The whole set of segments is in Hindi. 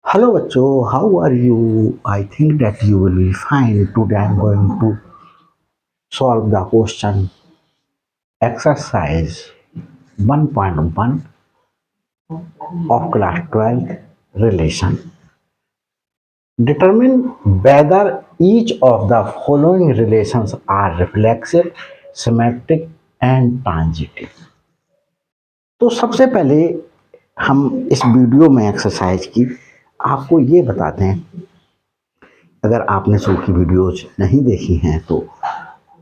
Hello बच्चों, how are you? I think that you will be fine. Today I'm going to solve the question exercise 1.1 of class 12 relation. Determine whether each of the following relations are reflexive, symmetric and transitive. तो सबसे पहले हम इस वीडियो में एक्सरसाइज की आपको ये बताते हैं, अगर आपने शो की वीडियोज नहीं देखी हैं तो,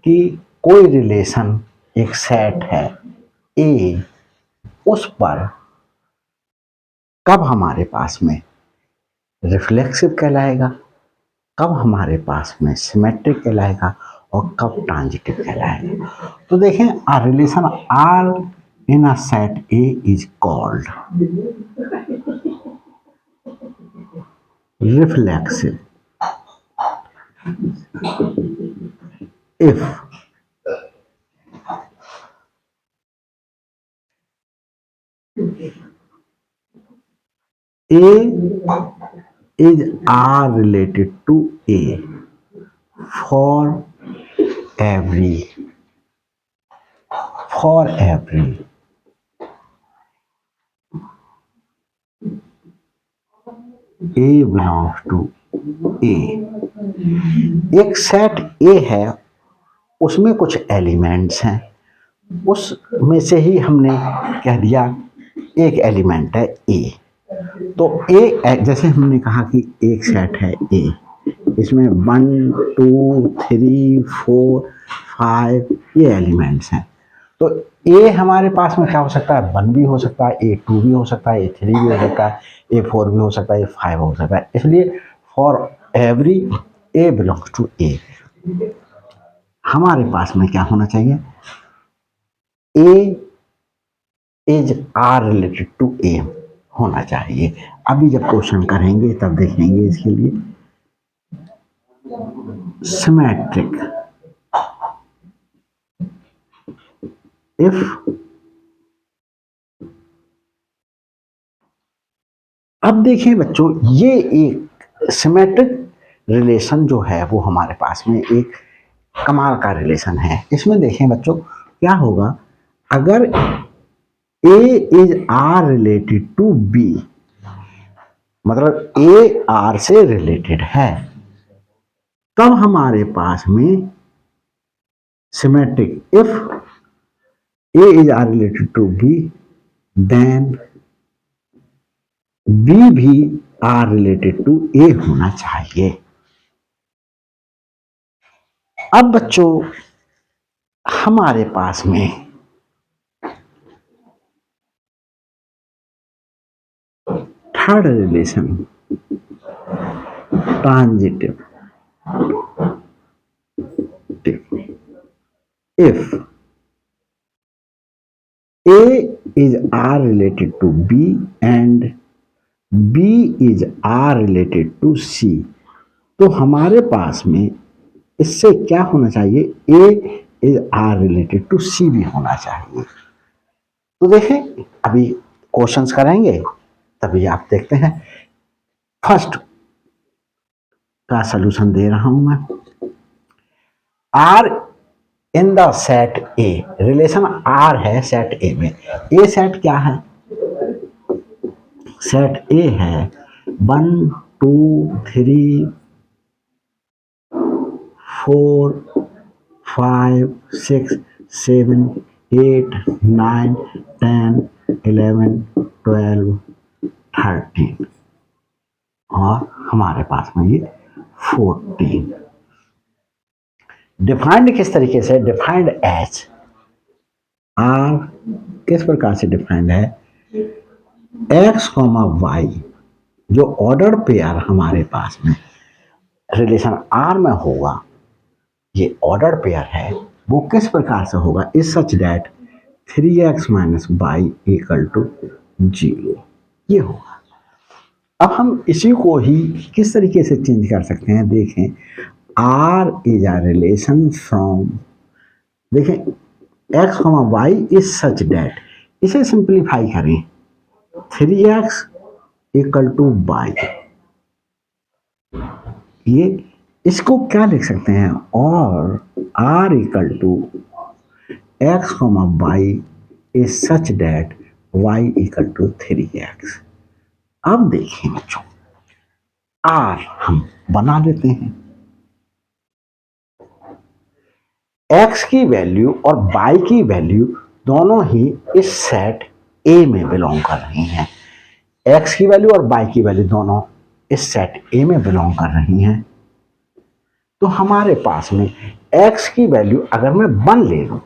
कि कोई रिलेशन एक सेट है ए, उस पर कब हमारे पास में रिफ्लेक्सिव कहलाएगा, कब हमारे पास में सिमेट्रिक कहलाएगा और कब ट्रांजिटिव कहलाएगा। तो देखें, a relation R in a set A is called reflexive if A is R related to A for every A belongs to A। एक सेट A है, उसमें कुछ एलिमेंट्स हैं, उसमें से ही हमने कह दिया एक एलिमेंट है ए। तो ए, जैसे हमने कहा कि एक सेट है ए, इसमें 1 2 3 4 5 ये एलिमेंट्स हैं। तो ए हमारे पास में क्या हो सकता है, 1 भी हो सकता है, ए 2 भी हो सकता है, ए 3 भी हो सकता है, ए 4 भी हो सकता है, ए 5 हो सकता है। इसलिए for every A belongs to A हमारे पास में क्या होना चाहिए, A is R related to A होना चाहिए। अभी जब क्वेश्चन करेंगे तब देखेंगे इसके लिए। सिमेट्रिक इफ अब देखें बच्चों, ये एक सिमेट्रिक रिलेशन जो है वो हमारे पास में एक कमाल का रिलेशन है। इसमें देखें बच्चों क्या होगा, अगर A is R related to B, मतलब ए आर से रिलेटेड है, तब हमारे पास में symmetric if A is R related to B then B भी आर रिलेटेड टू ए होना चाहिए। अब बच्चों हमारे पास में third relation transitive if A is R related to B and B is R related to C, तो हमारे पास में इससे क्या होना चाहिए, A is R related to C भी होना चाहिए। तो देखें, अभी क्वेश्चंस करेंगे तभी आप देखते हैं। फर्स्ट का सलूशन दे रहा हूं मैं। R in the set A, relation R है सेट ए में। ए सेट क्या है, सेट ए है 1 2 3 4 5 6 7 8 9 10 11 12 13 और हमारे पास में ये 14। डिफाइंड किस तरीके से, डिफाइंड एज आर किस प्रकार से डिफाइंड है, एक्स कॉमा वाई जो ऑर्डर पेयर हमारे पास में रिलेशन आर में होगा, ये ऑर्डर पेयर है, वो किस प्रकार से होगा, is such that 3x minus y equal to 0, ये होगा। अब हम इसी को ही किस तरीके से चेंज कर सकते हैं, देखें, R is a relation from, देखें x, y is such that, इसे सिंप्लीफाई करें 3x इक्वल टू वाई, ये इसको क्या लिख सकते हैं, और r equal to x comma y is such that y equal to 3x। अब देखिए बच्चों, r हम बना लेते हैं, x की वैल्यू और y की वैल्यू दोनों ही इस सेट A में बिलोंग कर रही हैं। x की वैल्यू और y की वैल्यू दोनों इस सेट A में बिलोंग कर रही हैं। तो हमारे पास में x की वैल्यू अगर मैं 1 ले लूं,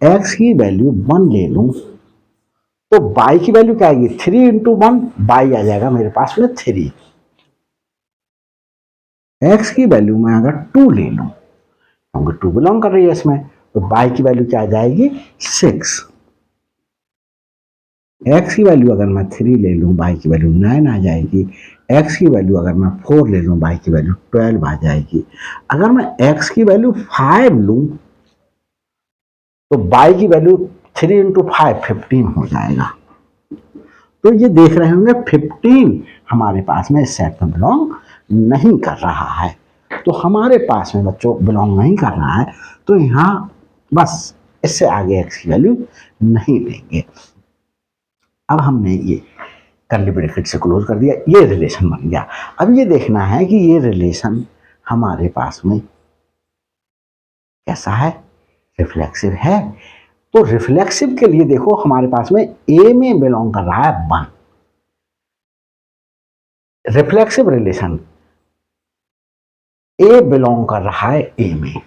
x की वैल्यू 1 ले लूं, तो y की वैल्यू क्या आएगी, 3 इंटू 1, y आ जाएगा मेरे पास में 3। x की वैल्यू मैं अगर 2 ले लूं, क्योंकि 2 बिलोंग कर रही है इसमें, तो y की वैल्यू क्या आ जाएगी, 6। x की वैल्यू अगर मैं 3 ले लूं, y की वैल्यू 9 आ जाएगी। x की वैल्यू अगर मैं 4 ले लूं, y की वैल्यू 12 आ जाएगी। अगर मैं x की वैल्यू 5 लूं, तो y की वैल्यू 3 इंटू 5 15 हो जाएगा। तो ये देख रहे होंगे 15 हमारे पास में इस सेट में बिलोंग नहीं कर रहा है। तो हमारे पास में बच्चों बिलोंग नहीं कर रहा है, तो यहाँ बस इससे आगे x की वैल्यू नहीं लेंगे। अब हमने ये कर्ली ब्रैकेट से क्लोज कर दिया, ये रिलेशन बन गया। अब ये देखना है कि ये रिलेशन हमारे पास में कैसा है, रिफ्लेक्सिव है। तो रिफ्लेक्सिव के लिए देखो हमारे पास में ए में बिलोंग कर रहा है 1, रिफ्लेक्सिव रिलेशन ए बिलोंग कर रहा है ए में,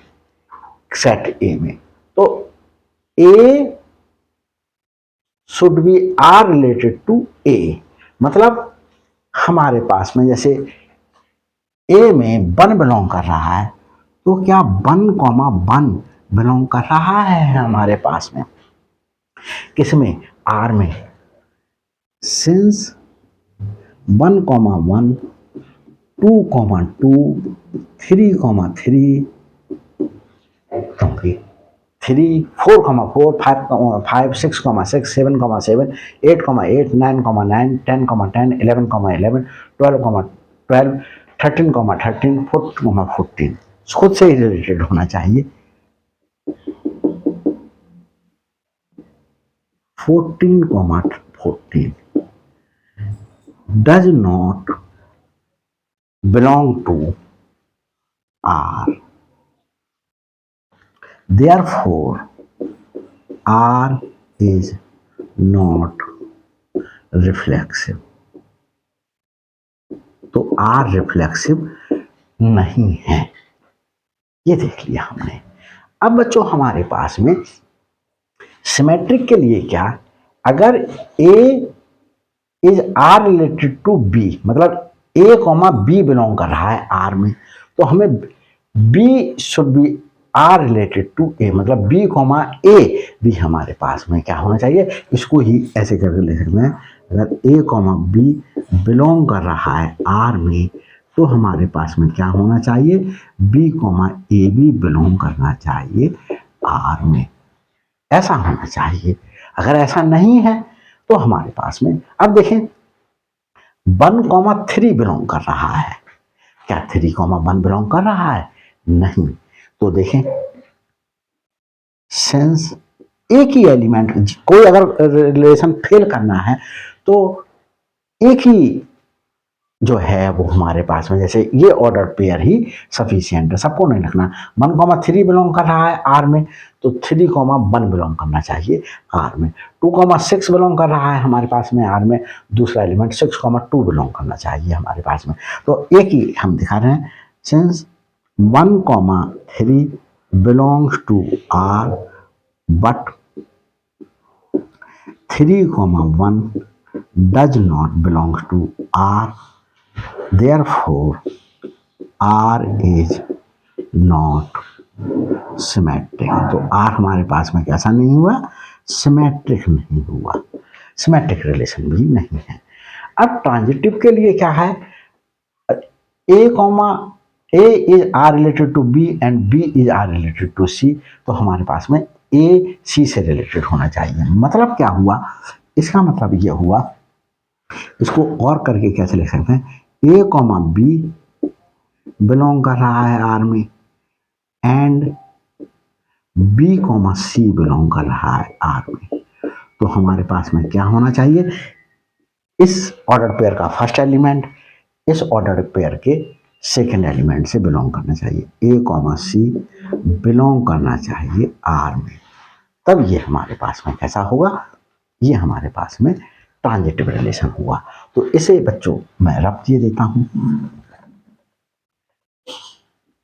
सेट ए में। तो A should be R related to A, मतलब हमारे पास में जैसे ए में 1 बिलोंग कर रहा है, तो क्या 1,1 बिलोंग कर रहा है हमारे पास में, किसमें, आर में। सिंस 1,1, 2,2, 3,3, क्योंकि 3, 4,4, 5, 6,6, 7,7, 8,8, 9,9, 10,10, 11,11, 12,12, 13,13, 14,14 खुद से ही रिलेटेड होना चाहिए। 14,14 does not belong to R. Therefore, R is not reflexive. तो R रिफ्लेक्सिव नहीं है, ये देख लिया हमने। अब बच्चों हमारे पास में सिमेट्रिक के लिए क्या, अगर A is R related to B, मतलब A कॉमा B बिलोंग कर रहा है R में, तो हमें B should be R related to A, मतलब B कॉमा A भी हमारे पास में क्या होना चाहिए, इसको ही ऐसे करके ले सकते हैं। अगर A कॉमा B बिलोंग कर रहा है R में, तो हमारे पास में क्या होना चाहिए, B कॉमा A भी बिलोंग करना चाहिए R में, ऐसा होना चाहिए। अगर ऐसा नहीं है तो हमारे पास में, अब देखें 1,3 बिलोंग कर रहा है, क्या 3,1 बिलोंग कर रहा है, नहीं। तो देखें सेंस एक ही एलिमेंट, कोई अगर रिलेशन फेल करना है तो एक ही जो है वो हमारे पास में, जैसे ये ऑर्डर पेयर ही सफिशिएंट है, सबको नहीं रखना। 1,3 बिलोंग कर रहा है आर में, तो 3,1 बिलोंग करना चाहिए आर में। 2,6 बिलोंग कर रहा है हमारे पास में आर में, दूसरा एलिमेंट 6,2 बिलोंग करना चाहिए हमारे पास में। तो एक ही हम दिखा रहे हैं, since 1,3 belongs to R but 3,1 does not belong to R, therefore R is not symmetric। तो R हमारे पास में कैसा नहीं हुआ, सिमेट्रिक नहीं हुआ, सिमेट्रिक रिलेशन भी नहीं है। अब ट्रांजिटिव के लिए क्या है, A is R related to B and B is R related to C, तो हमारे पास में A C से रिलेटेड होना चाहिए। मतलब क्या हुआ, इसका मतलब यह हुआ इसको और करके कैसे लिख सकते हैं, ए कॉमा बी बिलोंग कर रहा है आर में and B comma C belong कर रहा है आर में। तो हमारे पास में क्या होना चाहिए, इस ऑर्डर पेयर का फर्स्ट एलिमेंट इस ऑर्डर पेयर के सेकेंड एलिमेंट से बिलोंग करना चाहिए, ए कॉमा सी बिलोंग करना चाहिए आर में। तब ये हमारे पास में कैसा होगा, ये हमारे पास में ट्रांजिटिव रिलेशन हुआ। तो इसे बच्चों मैं रब दिए देता हूं,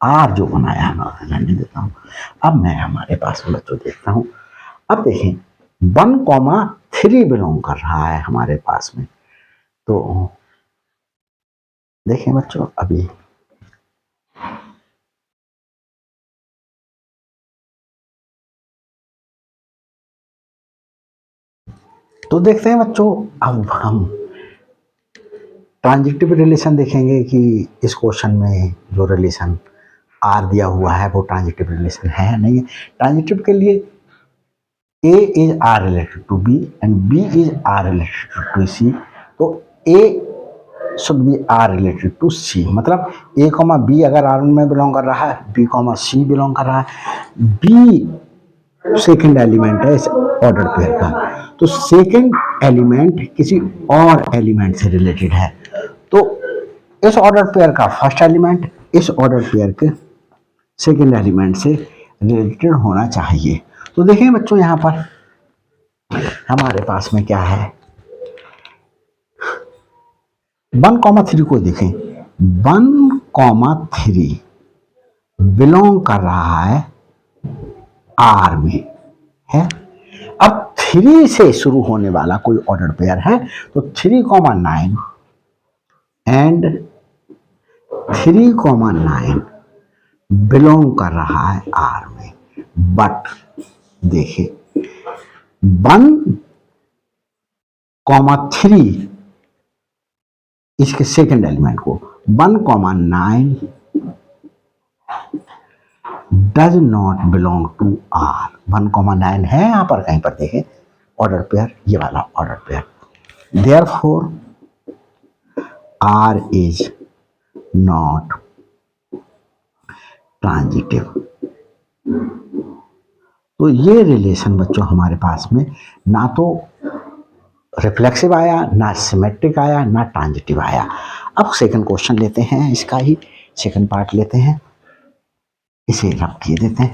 आर जो बनाया है मैं रहने देता हूं। अब मैं हमारे पास में बच्चों देखता हूं, अब देखें 1,3 बिलोंग कर रहा है हमारे पास में। तो देखें बच्चों अभी तो देखते हैं बच्चों, अब हम ट्रांजिटिव रिलेशन देखेंगे कि इस क्वेश्चन में जो रिलेशन आर दिया हुआ है वो ट्रांजिटिव रिलेशन है या नहीं है। ट्रांजिटिव के लिए A is R related to B and B is R related to C. तो A should be R related to C, मतलब ए कॉमा बी अगर आर में बिलोंग कर रहा है, बी कॉमा सी बिलोंग कर रहा है, बी सेकेंड एलिमेंट है इस ऑर्डर पेयर का, तो सेकेंड एलिमेंट किसी और एलिमेंट से रिलेटेड है। तो इस ऑर्डर पेयर का फर्स्ट एलिमेंट इस ऑर्डर पेयर के सेकेंड एलिमेंट से रिलेटेड होना चाहिए। तो देखिए बच्चों यहां पर हमारे पास में क्या है, 1,3 को देखें, 1,3 बिलोंग कर रहा है आर में है। अब 3 से शुरू होने वाला कोई ऑर्डर पेयर है तो 3,9 एंड 3,9 बिलोंग कर रहा है आर में। बट देखिए 1,3 इसके सेकेंड एलिमेंट को 1,9 does not belong to R. 1,9 है यहां पर कहीं पर देखें ऑर्डर पेयर, ये वाला order pair, therefore R is not transitive. तो ये रिलेशन बच्चों हमारे पास में ना तो रिफ्लेक्सिव आया, ना सिमेट्रिक आया, ना ट्रांजिटिव आया। अब सेकंड क्वेश्चन लेते हैं, इसका ही सेकंड पार्ट लेते हैं, इसे रब किए देते हैं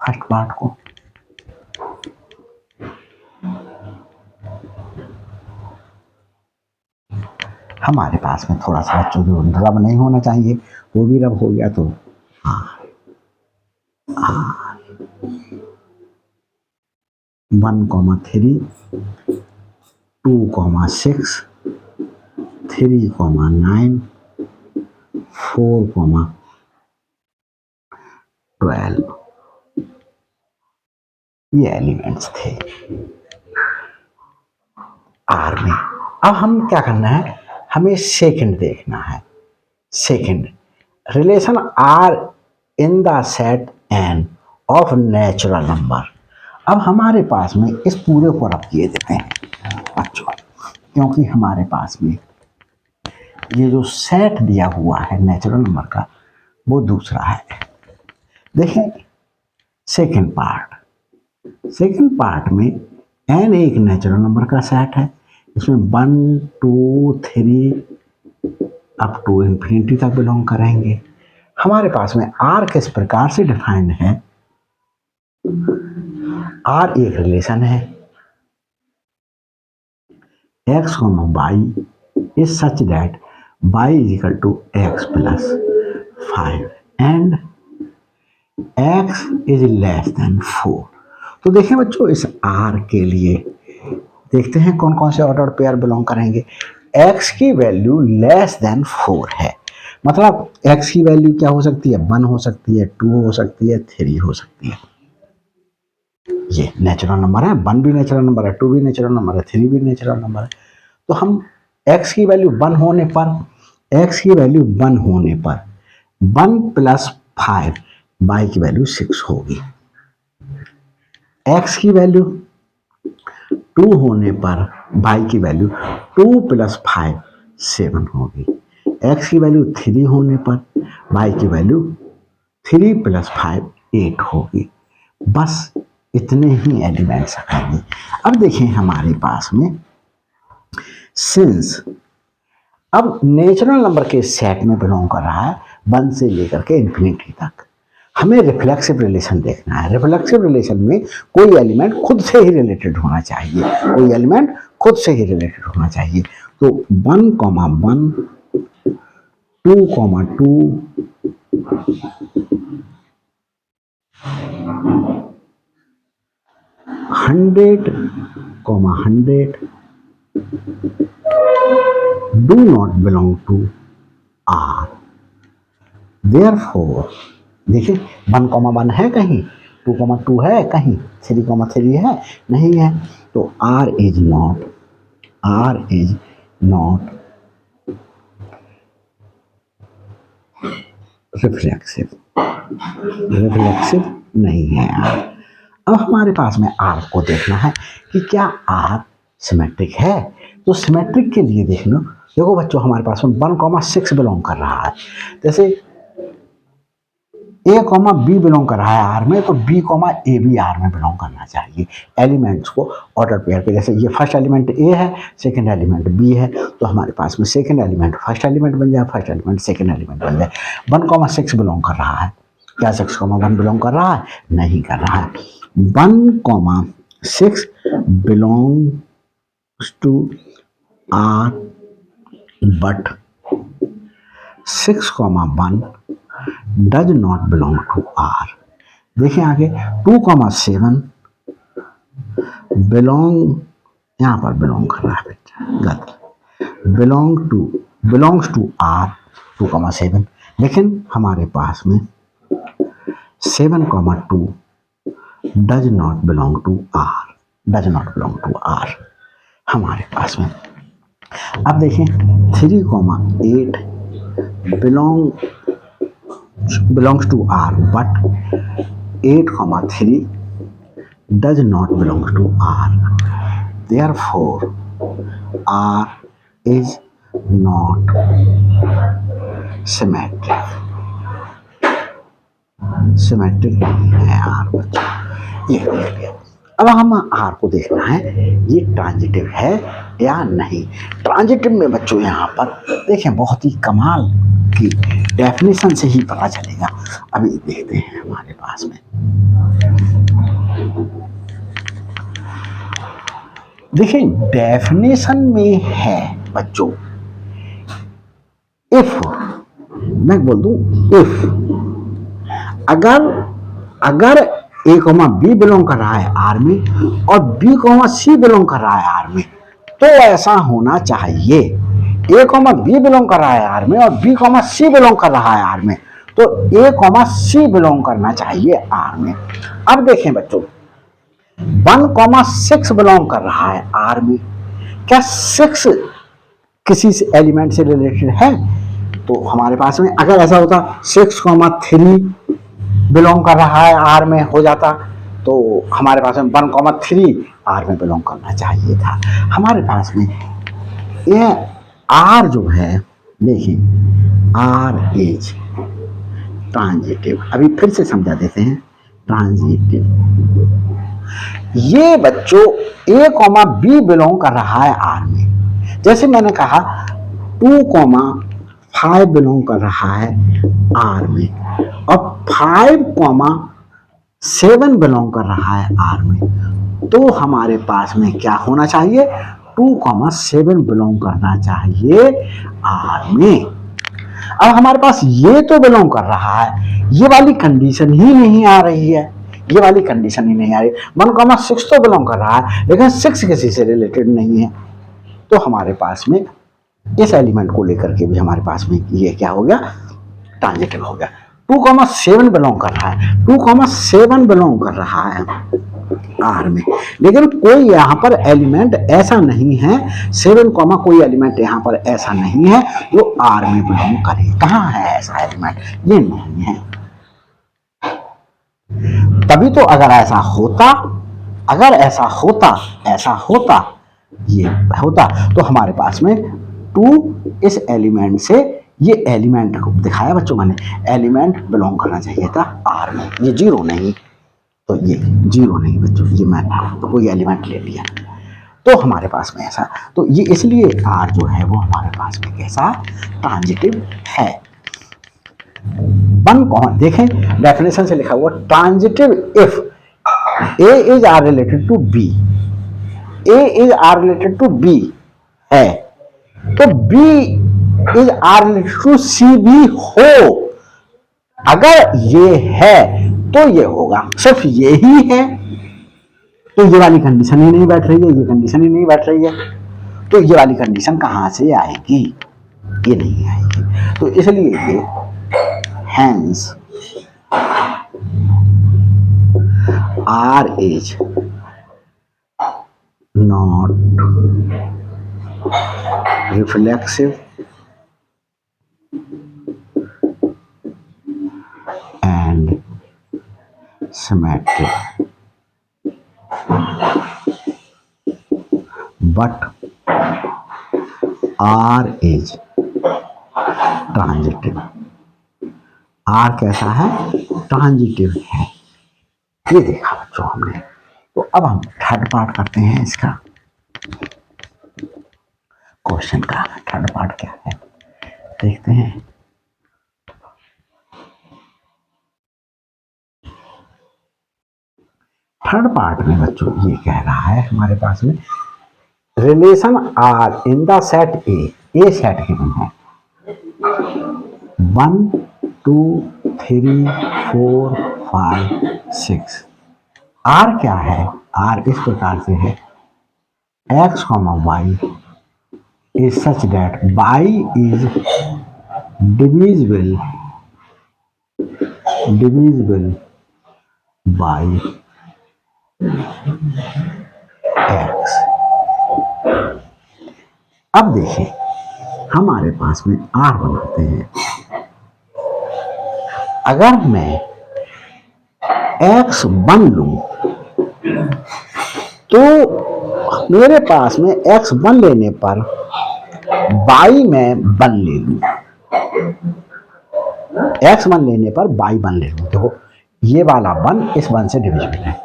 फर्स्ट पार्ट को। हमारे पास में थोड़ा सा बच्चों जो रब नहीं होना चाहिए वो भी रब हो गया। तो 1,3 2,6 3,9 4,12 ये एलिमेंट्स थे आर में। अब हम क्या करना है, हमें सेकंड देखना है। Second relation R in the set N of natural number. अब हमारे पास में इस पूरे को रब किए देते हैं बच्चों, क्योंकि हमारे पास में ये जो सेट दिया हुआ है नेचुरल नंबर का वो दूसरा है। देखें सेकंड पार्ट में एन एक नेचुरल नंबर का सेट है, इसमें 1 2 3 अप टू इंफिनिटी तक बिलोंग करेंगे। हमारे पास में आर किस प्रकार से डिफाइंड है, आर एक रिलेशन है x, y is such that y is equal to x plus 5 and x is less than 4। तो देखें बच्चों इस r के लिए देखते हैं कौन कौन से ऑर्डर पेयर बिलोंग करेंगे। x की वैल्यू लेस देन 4 है, मतलब x की वैल्यू क्या हो सकती है, 1 हो सकती है, 2 हो सकती है, 3 हो सकती है। ये नेचुरल नंबर है, 1 भी नेचुरल नंबर है, 2 भी नेचुरल नंबर है, 3 भी नेचुरल नंबर है। तो हम x की वैल्यू 1 होने पर 1 प्लस 5 y की वैल्यू 6 होगी। x की वैल्यू 2 होने पर वाई की वैल्यू 2 + 5 7 होगी। एक्स की वैल्यू 3 होने पर वाई की वैल्यू 3 + 5 8 होगी। बस इतने ही एलिमेंट्स आएंगे। अब देखें हमारे पास में सिंस अब नेचुरल नंबर के सेट में बिलोंग कर रहा है 1 से लेकर के इन्फिनिटी तक। हमें रिफ्लेक्सिव रिलेशन देखना है। रिफ्लेक्सिव रिलेशन में कोई एलिमेंट खुद से ही रिलेटेड होना चाहिए, कोई एलिमेंट खुद से ही रिलेटेड होना चाहिए। तो 1, 1 2, 2 100, 100 do not belong to R. Therefore, देखिए 1, 1 है कहीं, 2, 2 है कहीं, 3, 3 है नहीं है। तो R is not रिफ्लेक्सिव नहीं है R। अब हमारे पास में R को देखना है कि क्या R सिमेट्रिक है। तो सिमेट्रिक के लिए देखो बच्चों, हमारे पास में 1, 6 बिलोंग कर रहा है। जैसे A, B बिलोंग कर रहा है आर में, तो B, A भी आर में बिलोंग करना चाहिए। एलिमेंट्स को ऑर्डर पेयर पे, जैसे ये फर्स्ट एलिमेंट A है, सेकंड एलिमेंट B है, तो हमारे पास में सेकंड एलिमेंट फर्स्ट एलिमेंट बन जाए, फर्स्ट एलिमेंट सेकंड एलिमेंट बन जाए। 1, 6 बिलोंग कर रहा है। क्या 6, 1 बिलोंग कर रहा है? नहीं कर रहा है। 1, 6 belongs to R, but 6, 1 does not belong to R। देखिए आगे 2, 7 बिलोंग, यहां पर बिलोंग कर रहा है बच्चा, गलत। बिलोंग्स टू R 2, 7, लेकिन हमारे पास में 7, 2 does not belong to R हमारे पास में। अब देखें 3, 8 belongs to R, but 8, 3 does not belong to R. Therefore, R is not symmetric. Symmetric नहीं है R बच्चों, ये देख लिया। अब हम R को देखना है ये ट्रांजिटिव है या नहीं। ट्रांजिटिव में बच्चों यहाँ पर देखें बहुत ही कमाल की डेफिनेशन से ही पता चलेगा। अभी देखते हैं हमारे पास में, देखिए डेफिनेशन में है बच्चों, इफ, मैं बोल दूं इफ, अगर A, B बिलोंग कर रहा है R में और B, C बिलोंग कर रहा है R में, तो ऐसा होना चाहिए। A, B बिलोंग कर रहा है R में और B, C बिलोंग कर रहा है R में, तो A, C बिलोंग करना चाहिए R में। अब देखें बच्चों 1, 6 बिलोंग कर रहा है R में, क्या 6 किसी से एलिमेंट से रिलेटेड है? तो हमारे पास में अगर ऐसा होता 6, 3 बिलोंग कर रहा है R में हो जाता, तो हमारे पास में 1, 3 R में बिलोंग करना चाहिए था। हमारे पास में ये R जो है, देखिए R इज ट्रांजिटिव। अभी फिर से समझा देते हैं, ट्रांजिटिव। ये बच्चों A, B बिलोंग कर रहा है R में। जैसे मैंने कहा 2, 5 बिलोंग कर रहा है R में और 5, 7 बिलोंग कर रहा है R में, तो हमारे पास में क्या होना चाहिए? 2, 7 बिलोंग करना चाहिए R में। अब हमारे पास ये तो बिलोंग कर रहा है, ये वाली कंडीशन ही नहीं आ रही है, 1, 6 तो बिलोंग कर रहा है, लेकिन 6 किसी से रिलेटेड नहीं है। तो हमारे पास में इस एलिमेंट को लेकर के भी हमारे पास में ये क्या हो गया? ट्रांजिटिव हो गया। 2, 7 बिलोंग कर रहा है, 2, 7 बिलोंग कर रहा है R में, लेकिन कोई यहाँ पर एलिमेंट ऐसा नहीं है, 7, कोई एलिमेंट यहाँ पर ऐसा नहीं है जो R में बिलोंग करे। कहाँ है ऐसा एलिमेंट? ये नहीं है। तभी तो अगर ऐसा होता ये होता तो हमारे पास में 2 इस एलिमेंट से, ये एलिमेंट को दिखाया बच्चों मैंने, एलिमेंट बिलोंग करना चाहिए था आर में, ये 0 नहीं, तो ये 0 नहीं बच्चों, ये मैंने तो कोई एलिमेंट ले लिया तो हमारे पास में ऐसा, तो ये इसलिए आर जो है वो हमारे पास में कैसा ट्रांजिटिव है। वन कौन देखें, डेफिनेशन से लिखा हुआ transitive if A is R related to B, A is R related to B है, तो B is R related to C भी हो, अगर ये है तो ये होगा, सिर्फ ये ही है तो ये वाली कंडीशन ही नहीं बैठ रही है, ये कंडीशन ही नहीं बैठ रही है, तो ये वाली कंडीशन कहां से आएगी, ये नहीं आएगी, तो इसलिए ये hence R is not reflexive and symmetric, but R is transitive। R कैसा है, ट्रांजिटिव है, ये देखा बच्चों हमने। तो अब हम थर्ड पार्ट करते हैं इसका, क्वेश्चन का थर्ड पार्ट क्या है देखते हैं। थर्ड पार्ट में बच्चों ये कह रहा है हमारे पास में relation R in the set A set given है 1 2 3 4 5 6। आर क्या है, आर इस प्रकार से है x, y is such that y is divisible by x। अब देखिए हमारे पास में r बनाते हैं, अगर मैं x1 लूं तो मेरे पास में x1 लेने पर y में 1 ले लूं, x1 लेने पर y1 ले लूं, देखो ये वाला 1 इस 1 से डिविजिबल है,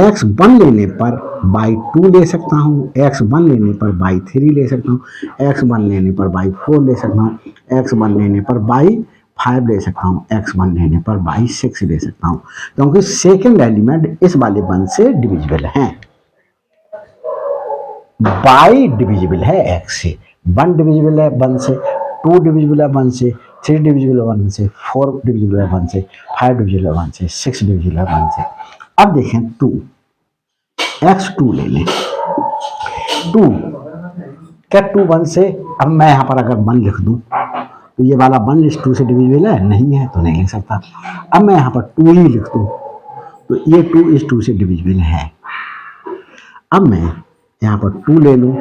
x1 लेने पर y2 ले सकता हूँ, x1 लेने पर y3 ले सकता हूँ, x1 लेने पर y4 ले सकता हूँ, x1 लेने पर y5 ले सकता हूँ, x1 लेने पर y6 ले सकता हूँ, क्योंकि सेकेंड एलिमेंट इस वाले 1 से डिविजिबल है, y डिविजिबल है x से, 1 डिविजिबल है 1 से, 2 डिविजिबल है 1 से, 3 डिविजिबल है 1 से, 4 डिविजिबल है 1 से, 5 डिविजिबल है 1 से, 6 डिविजिबल है 1 से। अब देखें 2, x2 ले लें, 2 क्या 2 1 से, अब मैं यहाँ पर अगर 1 लिख दूँ तो ये वाला 1 इस 2 से डिविजिबल है, नहीं है तो नहीं लिख सकता। अब मैं यहाँ पर 2 ही लिख दूँ तो ये 2 इस 2 से डिविजिबल है। अब मैं यहाँ पर 2 ले लूँ,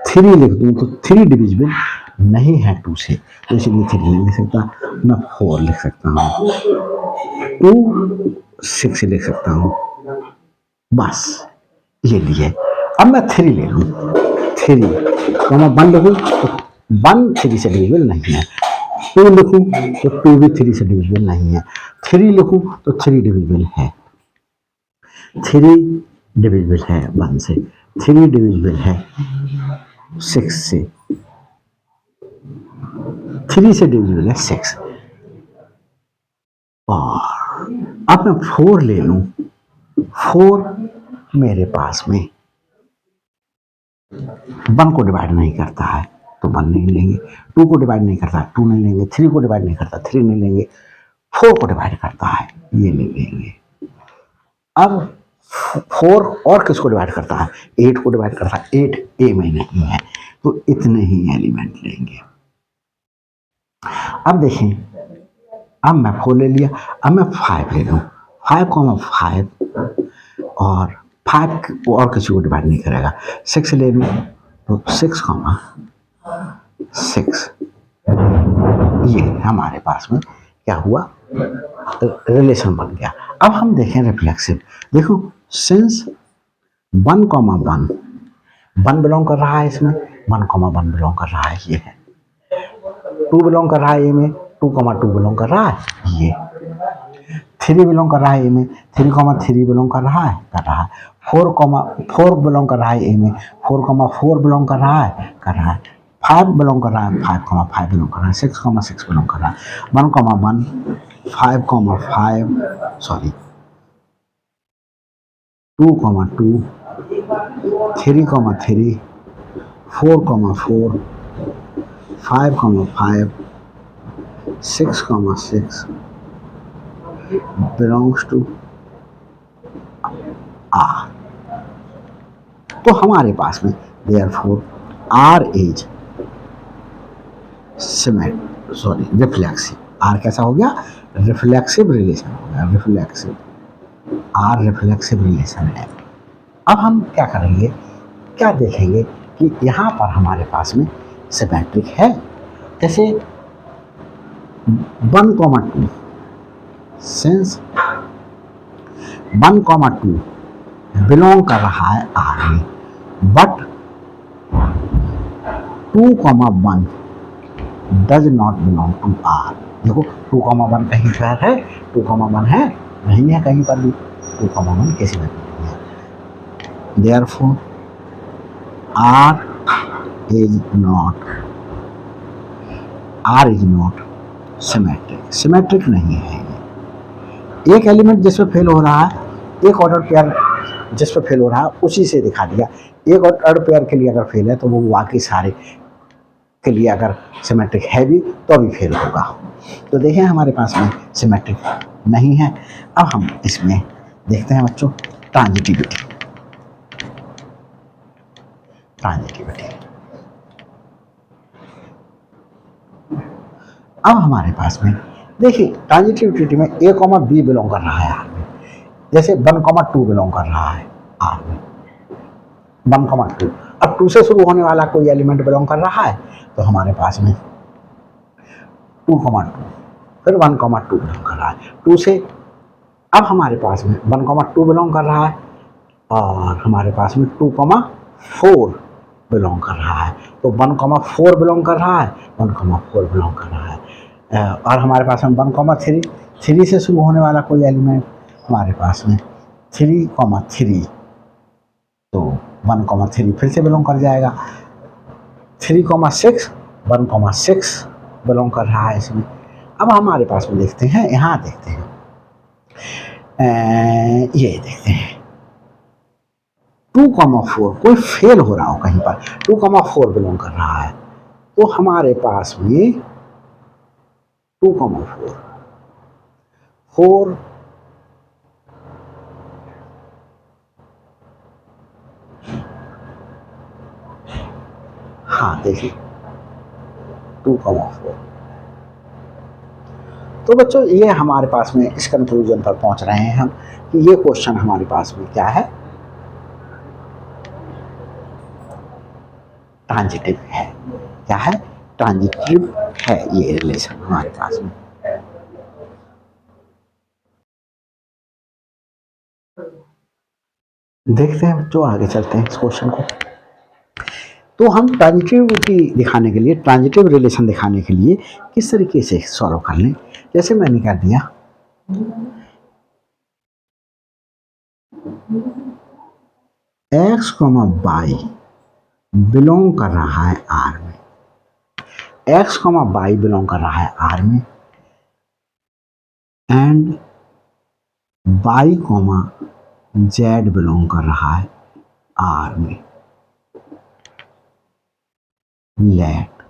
3 लिख दूँ तो 3 डिविजिबल नहीं है 2 से, तो इसलिए 3 नहीं लिख सकता, मैं 4 लिख सकता हूँ, 2 6 लिख सकता हूँ, बस ये लिए। अब मैं 3 ले लूँ, 3 तो मैं 1 लिखूँ तो 1 3 से डिविजिबल नहीं है, 2 लिखूँ तो 2 भी 3 से डिविजिबल नहीं है, 3 लिखूँ तो 3 डिविजिबल है, 3 डिविजिबल है 1 से, 3 डिविजिबल है 6 से, 3 से डिविजिबल है 6, और अब मैं 4 ले लूं, 4 मेरे पास में 1 को डिवाइड नहीं करता है तो 1 नहीं लेंगे, 2 को डिवाइड नहीं करता 2 नहीं लेंगे, 3 को डिवाइड नहीं करता 3 नहीं लेंगे, 4 को डिवाइड करता है ये ले लेंगे। अब 4 और किसको डिवाइड करता है, 8 को डिवाइड करता है, 8 ए में नहीं है तो इतने ही एलिमेंट लेंगे। अब देखें, अब मैं 4 ले लिया, अब मैं 5 ले लूँ, 5, और 5 और किसी को डिवाइड नहीं करेगा, 6 ले लूँ तो 6, 6 ये हमारे पास में क्या हुआ, रिलेशन बन गया। अब हम देखें रिफ्लेक्सिव, देखो सिंस 1, 1 वन बिलोंग कर रहा है इसमें, वन कॉमा वन बिलोंग कर रहा है, ये है। टू बिलोंग कर रहा है ए में, टू कॉमा टू बिलोंग कर रहा है ये। थ्री बिलोंग कर रहा है ए में, थ्री कॉमा थ्री बिलोंग कर रहा है, फोर कॉमा फोर बिलोंग कर रहा है ए में, फोर कॉमा फोर बिलोंग कर रहा है, फाइव बिलोंग कर रहा है, फाइव कॉमा फाइव बिलोंग कर रहा है, सिक्स कॉमा सिक्स बिलोंग कर रहा है, one comma one, five comma five, sorry two comma two, three comma three, four comma four, five comma five, six comma six belongs to R. तो हमारे पास में therefore R is reflexive. R कैसा हो गया? रिफ्लेक्सिव रिलेशन हो गया, रिफ्लेक्सिव। आर रिफ्लेक्सिव रिलेशन है। अब हम क्या करेंगे, क्या देखेंगे कि यहाँ पर हमारे पास में सिमेट्रिक है। जैसे 1,2 सिंस 1,2 बिलोंग कर रहा है आर में, but 2,1 does not belong to R. देखो 2,1 कहीं पर है, 2,1 है नहीं है कहीं पर भी, 2,1 किसी में नहीं है। Therefore R is not symmetric. Symmetric नहीं है ये। एक एलिमेंट जिस पे फेल हो रहा है, एक ऑर्डर पेयर जिस पे फेल हो रहा है उसी से दिखा दिया। एक ऑर्डर पेयर के लिए अगर फेल है तो वो बाकी सारे के लिए अगर सिमेट्रिक है भी तो भी फेल होगा। तो देखें हमारे पास में सिमेट्रिक नहीं है। अब हम इसमें देखते हैं बच्चों ट्रांजिटिविटी। अब हमारे पास में देखिए ट्रांजिटिविटी में ए कॉमा बी बिलोंग कर रहा है आर में, जैसे 1,2 बिलोंग कर रहा है आर में, 1,2। अब 2 से शुरू होने वाला कोई एलिमेंट बिलोंग कर रहा है तो हमारे पास में 2,2, फिर 1,2 बिलोंग कर रहा है 2 से। अब हमारे पास में 1,2 बिलोंग कर रहा है और हमारे पास में 2,4 बिलोंग कर रहा है, तो 1,4 बिलोंग कर रहा है, 1,4 बिलोंग कर रहा है। और हमारे पास में 1,3, 3 से शुरू होने वाला कोई एलिमेंट हमारे पास में 3,3, तो 1,3 फिर से बिलोंग कर जाएगा। 3,6, 1,6 बिलोंग कर रहा है इसमें। अब हमारे पास में देखते हैं, यहाँ देखते हैं, ये देखते हैं 2,4 कोई फेल हो रहा हो कहीं पर, 2,4 बिलोंग कर रहा है, तो हमारे पास में 2,4 4 हाँ देखिए 2,4। तो बच्चों ये हमारे पास में इस कंक्लूजन पर पहुंच रहे हैं हम कि ये क्वेश्चन हमारे पास में क्या है, ट्रांजिटिव है। क्या है? ट्रांजिटिव है ये रिलेशन हमारे पास में। देखते हैं बच्चों आगे चलते हैं इस क्वेश्चन को। तो हम ट्रांजिटिविटी दिखाने के लिए, ट्रांजिटिव रिलेशन दिखाने के लिए किस तरीके से सॉल्व कर लें। जैसे मैंने क्या दिया, x, y बिलोंग कर रहा है आर में, x, y बिलोंग कर रहा है आर में, एंड y, z बिलोंग कर रहा है आर में। Let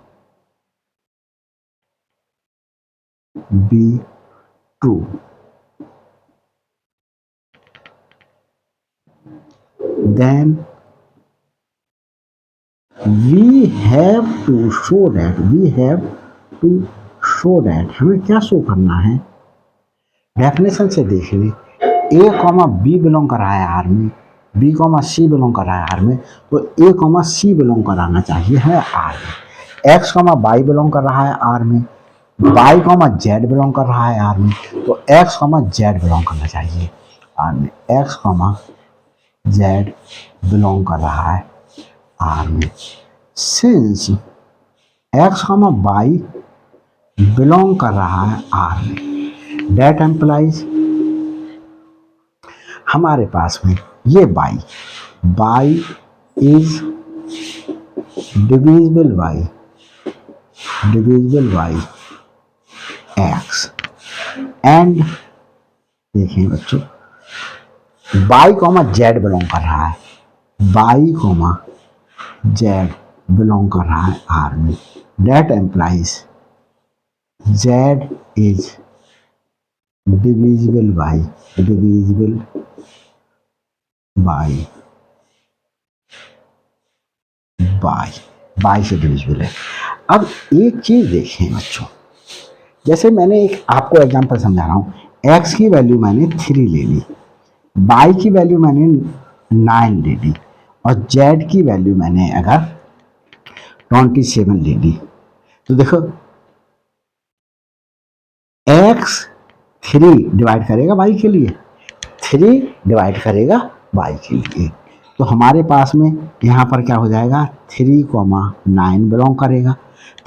be true, then we have to show that हमें क्या शो करना है, डेफिनेशन से देख ले, ए कॉमा बी बिलोंग कर रहा है आर में, बी कॉमा सी बिलोंग कर रहा है आर में, तो ए कॉमा सी बिलोंग कराना चाहिए हमें आर में। एक्स कॉमा वाई बिलोंग कर रहा है आर में, वाई कॉमा जेड बिलोंग कर रहा है आर में, तो एक्स कॉमा जेड बिलोंग करना चाहिए आर में। एक्स कॉमा जेड बिलोंग कर रहा है आर में। Since x comma y belong कर रहा है आर में, दैट एम्प्लाइज हमारे पास में ये by, by is divisible by, divisible by x and देखिए बच्चों बाई कॉमा जेड बिलोंग कर रहा है, बाई कॉमा जेड बिलोंग कर रहा है आर में, that employees Z is divisible by, divisible by by, by से डिविजिबल है। अब एक चीज देखें बच्चों, जैसे मैंने एक आपको एग्जांपल समझा रहा हूँ, एक्स की वैल्यू मैंने 3 ले ली, बाई की वैल्यू मैंने 9 ले ली और जेड की वैल्यू मैंने अगर 27 ले ली, तो देखो एक्स 3 डिवाइड करेगा वाई के लिए, 3 डिवाइड करेगा वाई के लिए, तो हमारे पास में यहाँ पर क्या हो जाएगा 3,9 बिलोंग करेगा।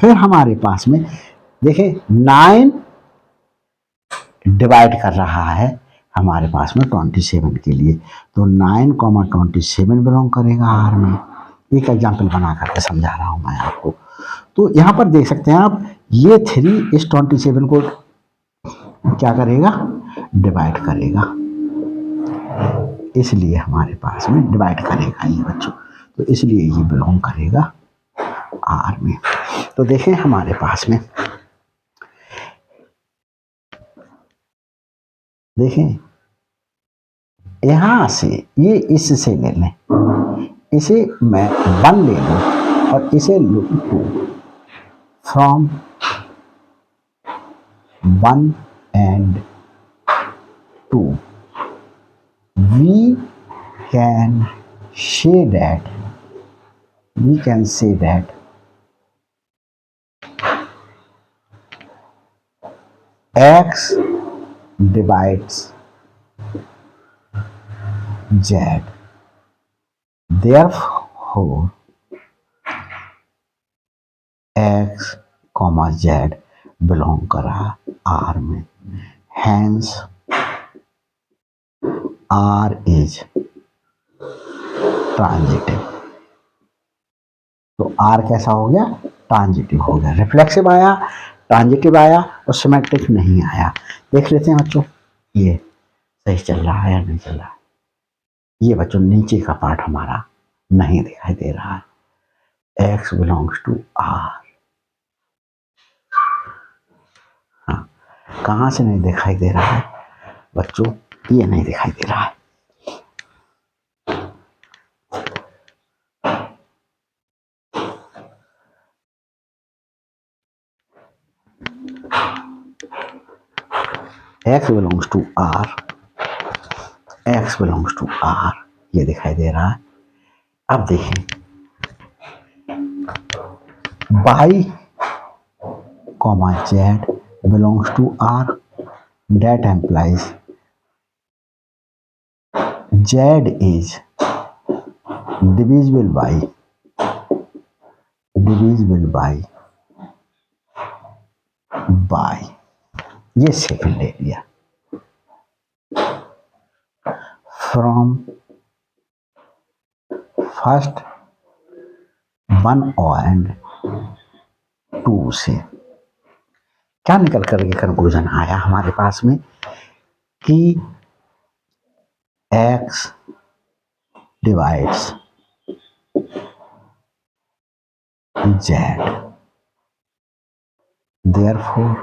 फिर हमारे पास में देखें 9 डिवाइड कर रहा है हमारे पास में 27 के लिए, तो 9,27 बिलोंग करेगा आर में। एक एग्जाम्पल बना करके समझा रहा हूँ मैं आपको। तो यहाँ पर देख सकते हैं आप, ये 3 इस 27 को क्या करेगा डिवाइड करेगा, इसलिए हमारे पास में डिवाइड करेगा ये बच्चों, तो इसलिए ये बिलोंग करेगा आर में। तो देखें हमारे पास में देखें यहां से ये इससे ले लें, इसे मैं 1 ले लूं और इसे लूं 2, from 1 and 2 we can say that x divides z, therefore x comma z belong कर रहा आर में, हैंस आर इज ट्रांजिटिव। तो आर कैसा हो गया ट्रांजिटिव हो गया, रिफ्लेक्सिव आया, ट्रांजिटिव आया और सिमेट्रिक नहीं आया। देख लेते हैं बच्चों ये सही चल रहा है या नहीं चल रहा है। ये बच्चों नीचे का पार्ट हमारा नहीं दिखाई दे रहा है, x बिलोंग्स टू आर। हाँ, कहाँ से नहीं दिखाई दे रहा है बच्चों, ये नहीं दिखाई दे रहा है। x belongs to R, x belongs to R ये दिखाई दे रहा है। अब देखें y comma z belongs to R, that implies z is divisible by ये सेकंड ले लिया, फ्रॉम फर्स्ट 1 and 2 से क्या निकल करके कंक्लूजन आया हमारे पास में कि x divides z, therefore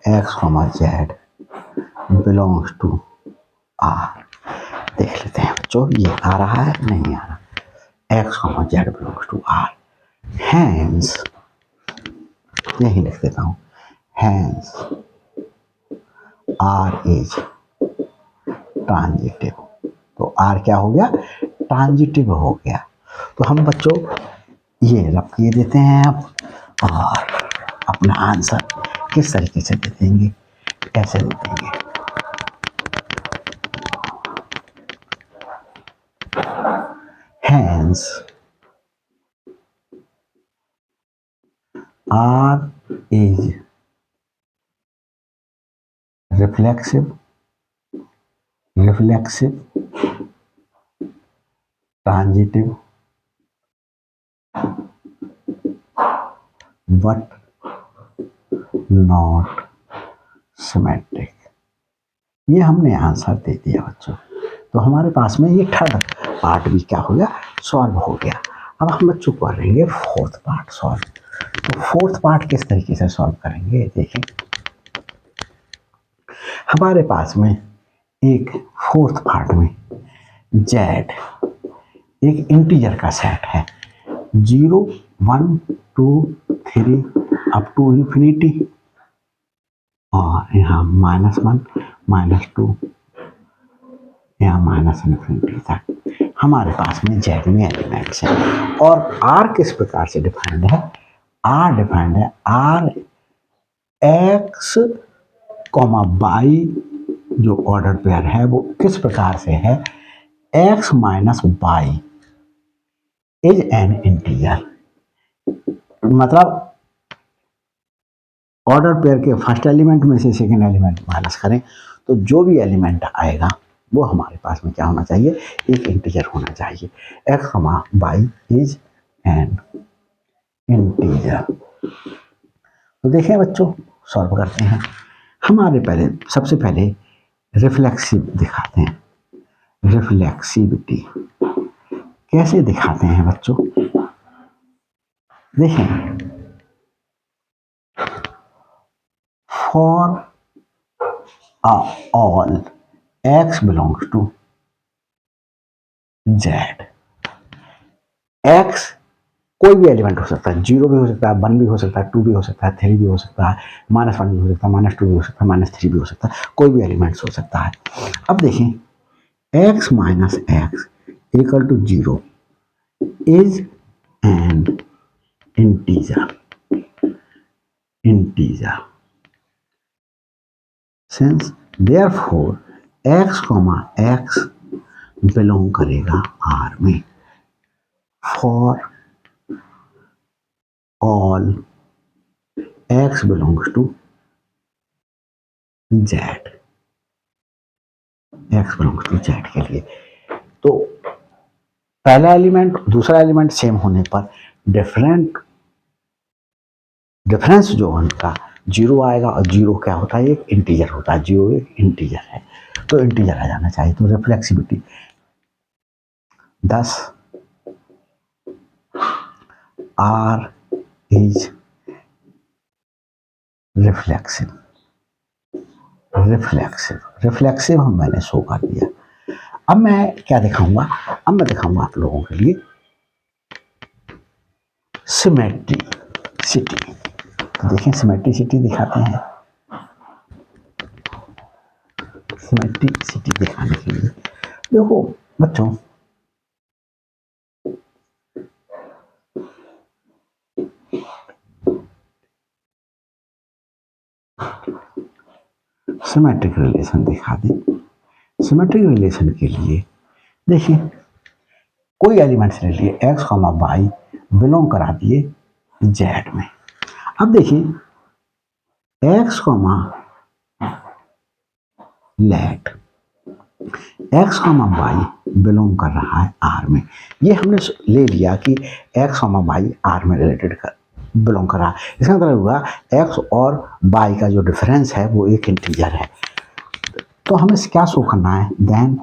x comma z belongs to R। देख लेते हैं बच्चों ये आ रहा है नहीं आ रहा, x comma z belongs to R, hence यही लिख देता हूँ, hence R is ट्रांजिटिव। तो R क्या हो गया ट्रांजिटिव हो गया। तो हम बच्चों ये रब किए देते हैं अब, और अपना आंसर किस तरीके से दे देंगे, कैसे दे देंगे। Hence R is reflexive, transitive, but not symmetric। ये हमने आंसर दे दिया बच्चों। तो हमारे पास में ये थर्ड पार्ट भी क्या हो गया, सॉल्व हो गया। अब हम बच्चों करेंगे फोर्थ पार्ट सॉल्व। तो फोर्थ पार्ट किस तरीके से सॉल्व करेंगे, देखें हमारे पास में एक फोर्थ पार्ट में जेड एक इंटीजर का सेट है, 0 1 2 3 अप टू इंफिनिटी, और यहाँ -1 -2 यहाँ माइनस इन्फिनिटी तक हमारे पास में जेड में एलिमेंट्स हैं। और आर किस प्रकार से डिफाइंड है, आर डिफाइंड है आर एक्स कॉमा बाई, जो ऑर्डर पेयर है वो किस प्रकार से है, x minus by is an integer. मतलब ऑर्डर पेयर के फर्स्ट एलिमेंट में से सेकेंड एलिमेंट माइनस करें तो जो भी एलिमेंट आएगा वो हमारे पास में क्या होना चाहिए, एक इंटीजर होना चाहिए। एक्स कमा बाई इज एन इंटीजर। तो देखें बच्चों सॉल्व करते हैं। हमारे पहले सबसे पहले रिफ्लेक्सिव दिखाते हैं, रिफ्लेक्सिविटी कैसे दिखाते हैं बच्चों, देखें for all x belongs to z, x कोई भी एलिमेंट हो सकता है, 0 भी हो सकता है, 1 भी हो सकता है, 2 भी हो सकता है, 3 भी हो सकता है, -1 भी हो सकता है, -2 भी हो सकता है, -3 भी हो सकता है, कोई भी एलिमेंट्स हो सकता है। अब देखें x minus x equal to 0 is an integer, since therefore x comma x belong करेगा R में, for all x belongs to z, x belongs to z के लिए। तो पहला एलिमेंट दूसरा एलिमेंट सेम होने पर डिफरेंस जो उनका 0 आएगा, और 0 क्या होता है, एक इंटीजर होता है, 0 एक इंटीजर है, तो इंटीजर आ जाना चाहिए। तो रिफ्लेक्सिविटी 10 R इज रिफ्लेक्सिव हम मैंने शो कर दिया। अब मैं क्या दिखाऊंगा, अब मैं दिखाऊंगा आप लोगों के लिए सिमेट्रिसिटी। तो देखें सिमेट्रिसिटी दिखाते हैं, सिमेट्रिसिटी दिखाने के लिए देखो बच्चों सिमेट्रिक रिलेशन दिखा दें। सिमेट्रिक रिलेशन के लिए देखिए कोई एलिमेंट्स ले लिए एक्स कॉमा वाई बिलोंग करा दिए जेड में। अब देखिए x comma let x comma y belong कर रहा है आर में। ये हमने ले लिया कि एक्स कॉमा वाई आर में रिलेटेड कर बिलोंग कर रहा है। इसका मतलब हुआ एक्स और वाई का जो डिफरेंस है वो एक इंटीजर है। तो हमें क्या शो करना है, then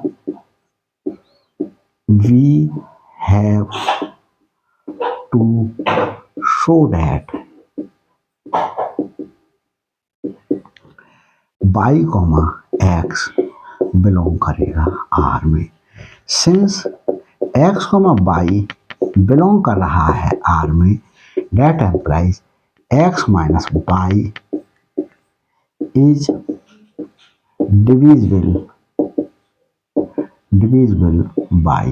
we have to show that y comma x belong करेगा आर में। Since x comma y belong कर रहा है आर में, that implies x minus y is divisible by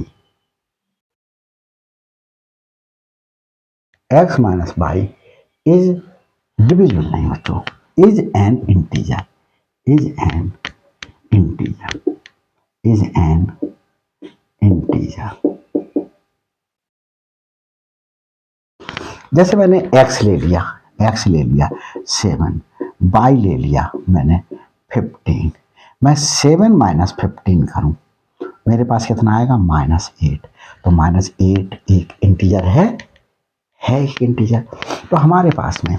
x minus y is divisible नहीं बच्चों, is an integer, is an integer। जैसे मैंने x ले लिया, एक्स ले लिया 7, बाई ले लिया मैंने 15। मैं 7 माइनस 15 करूं, मेरे पास कितना आएगा -8। तो -8 एक इंटीजर है एक इंटीजर। तो हमारे पास में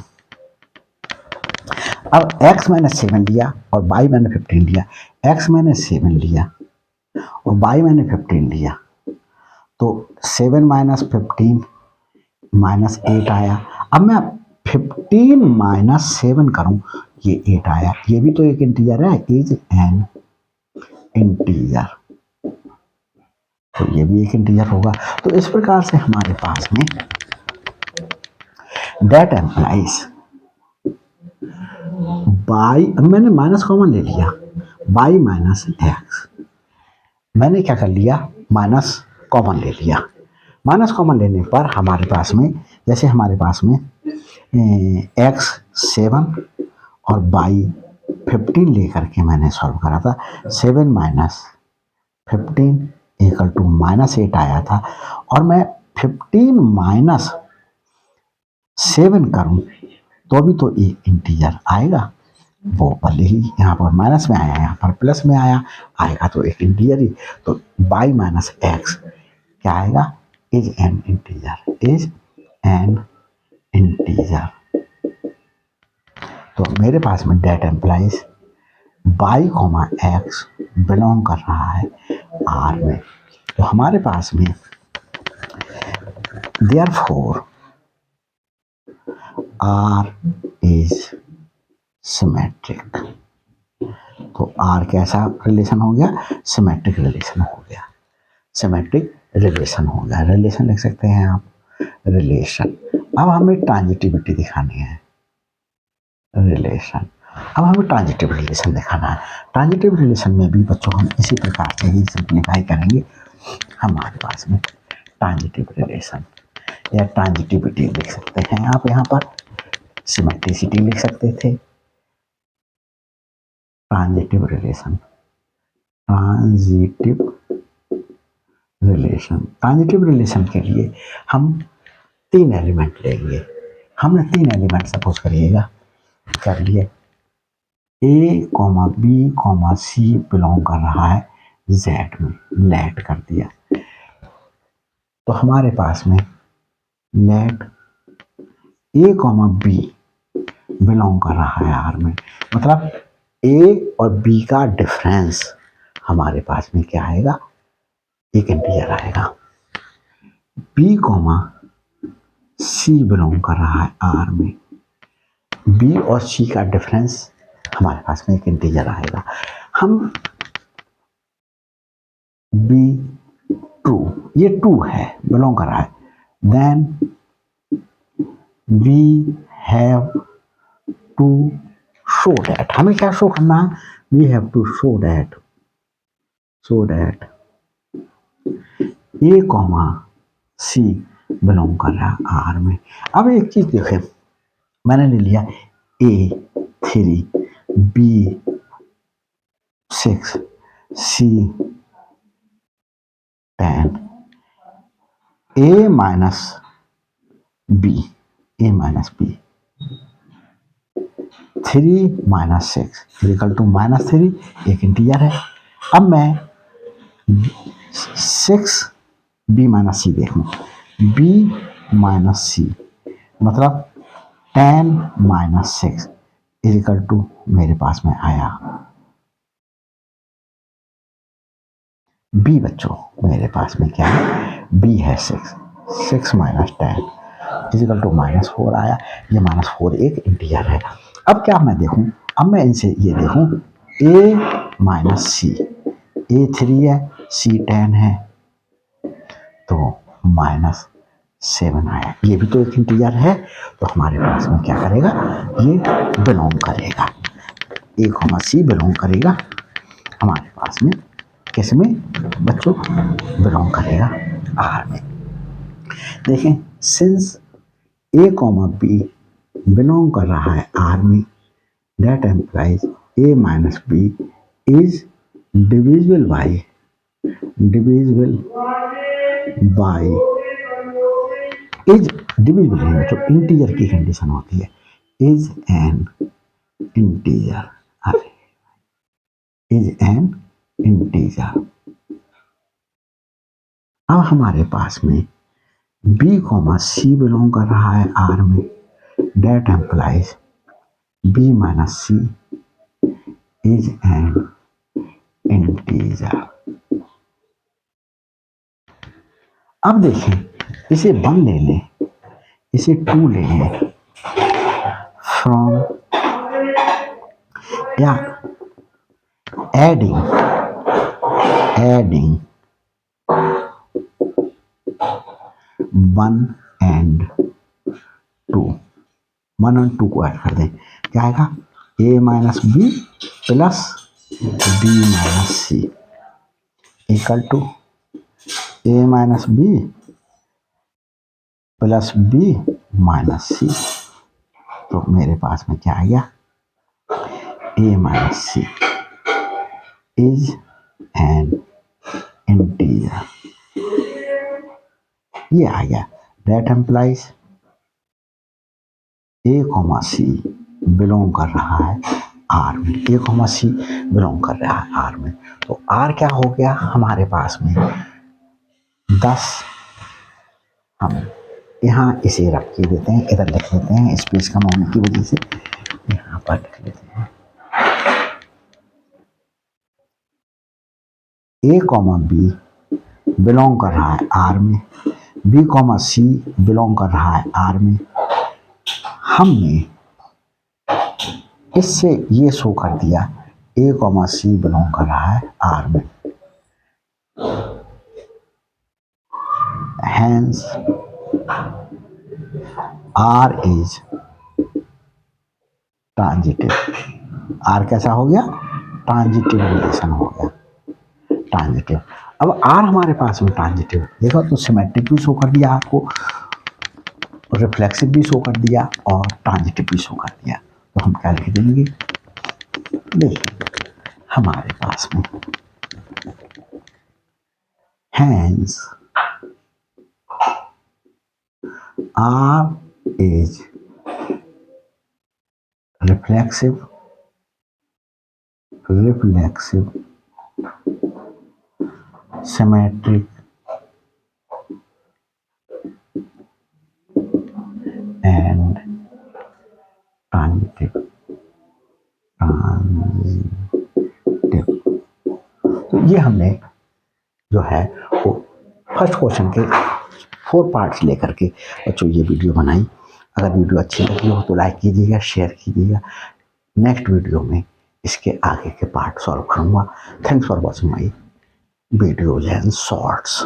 अब x मैंने 7 लिया और y मैंने 15 लिया, x मैंने 7 लिया और y मैंने 15 लिया, तो 7 माइनस 15 -8 आया। अब मैं 15 माइनस 7 करूं, ये 8 आया। ये भी तो एक इंटीजर है, इज एन इंटीजर, तो ये भी एक इंटीजर होगा। तो इस प्रकार से हमारे पास में दैट एम्प्लाइज बाई, मैंने माइनस कॉमन ले लिया, बाई माइनस एक्स, मैंने क्या कर लिया माइनस कॉमन ले लिया। माइनस कॉमन लेने पर हमारे पास में, जैसे हमारे पास में एक्स 7 और बाई 15 लेकर के मैंने सॉल्व करा था, 7 माइनस 15 इक्वल टू -8 आया था। और मैं 15 माइनस 7 करूं तो भी तो एक इंटीजर आएगा, वो भले ही यहाँ पर माइनस में आया यहाँ पर प्लस में आएगा तो एक इंटीजर ही। तो बाई माइनस एक्स क्या आएगा, is an integer, is an integer. तो मेरे पास में that implies y comma x belong कर रहा है आर में। तो हमारे पास में देयरफॉर आर इज सिमेट्रिक। तो आर कैसा रिलेशन हो गया, सिमेट्रिक रिलेशन हो गया, सिमेट्रिक रिलेशन हो गया। रिलेशन लिख सकते हैं आप, रिलेशन। अब हमें ट्रांजिटिविटी दिखानी है, रिलेशन। अब हमें ट्रांजिटिव रिलेशन दिखाना है। ट्रांजिटिव रिलेशन में भी बच्चों हम इसी प्रकार से ही सिंप्लीफाई करेंगे। हमारे पास में ट्रांजिटिव रिलेशन या ट्रांजिटिविटी लिख सकते हैं आप, यहाँ पर सिमेट्रिसिटी लिख सकते थे। Transitive relation, transitive relation, transitive relation के लिए हम 3 एलिमेंट लेंगे। हमने 3 एलिमेंट सपोज करिएगा कर लिए, ए कॉमा बी कॉमा सी बिलोंग कर रहा है जेड में, लेट कर दिया। तो हमारे पास में लेट ए कॉमा बी बिलोंग कर रहा है आर में, मतलब ए और बी का डिफरेंस हमारे पास में क्या आएगा, एक इंटीजर आएगा। बी कॉमा सी बिलोंग कर रहा है आर में, बी और सी का डिफरेंस हमारे पास में एक इंटीजर आएगा। हम बी 2, ये 2 है बिलोंग कर रहा है, then we have to show that, हमें क्या शो करना है, we have to show that a comma C belong कर रहा है आर में। अब एक चीज देखें, मैंने ले लिया a 3 b 6 c 10, a minus b 3 minus 6 equal to -3, एक इंटीजर है। अब मैं 6 बी माइनस सी देखूं, बी माइनस सी मतलब 10 माइनस 6 इक्वल टू मेरे पास में आया बी। बच्चों मेरे पास में क्या है, बी है 6 माइनस 10 इक्वल टू -4 आया। ये -4 एक इंटीजर है। अब क्या मैं देखूं, अब मैं इनसे ये देखूं, ए माइनस सी, ए 3 है सी 10 है, तो -7 आया। ये भी तो एक इंटीजर है, तो हमारे पास में क्या करेगा, ये बिलोंग करेगा, ए कॉमा सी बिलोंग करेगा हमारे पास में, किस में बच्चों, बिलोंग करेगा आर में। देखें, since a comma b belong कर रहा है आर में, that implies a minus b is divisible by is divisible है, जो इंटीजर की कंडीशन होती है, is an integer, is an integer. अब हमारे पास में b कॉमा सी बिलोंग कर रहा है आर में, that implies b minus C is an integer. अब देखें, इसे 1 ले लें, इसे 2 ले लें, फ्रॉम या एडिंग 1 एंड 2, 1 और 2 को ऐड कर दें, क्या आएगा, a minus B plus b minus C equal to a minus B plus b minus C. तो मेरे पास में क्या आ गया, a minus C is an integer, ये आ गया। That implies a comma C belong कर रहा है आर में, a कॉमा सी बिलोंग कर रहा है आर में। तो आर क्या हो गया हमारे पास में 10। हम यहाँ इसे रख के देते हैं, इधर लिख लेते हैं, स्पेस कम होने की वजह से यहाँ पर लिख लेते हैं, a कॉमा बी बिलोंग कर रहा है आर में, b कॉमा सी बिलोंग कर रहा है आर में। हमने इससे ये शो कर दिया a कॉमा सी बिलोंग कर रहा है आर में, hence R is transitive. R कैसा हो गया, ट्रांजिटिव रिलेशन हो गया, ट्रांजिटिव। अब आर हमारे पास में ट्रांजिटिव, देखो तो सिमेट्रिक भी शो कर दिया आपको, रिफ्लेक्सिव भी शो कर दिया और ट्रांजिटिव भी शो कर दिया। तो हम क्या लिख देंगे, देखिए हमारे पास में hence R is reflexive symmetric and transitive. तो ये हमने जो है वो फर्स्ट क्वेश्चन के 4 पार्ट्स लेकर के बच्चों ये वीडियो बनाई। अगर वीडियो अच्छी लगी हो तो लाइक कीजिएगा, शेयर कीजिएगा। नेक्स्ट वीडियो में इसके आगे के पार्ट सॉल्व करूँगा। Thanks for watching my videos and shorts.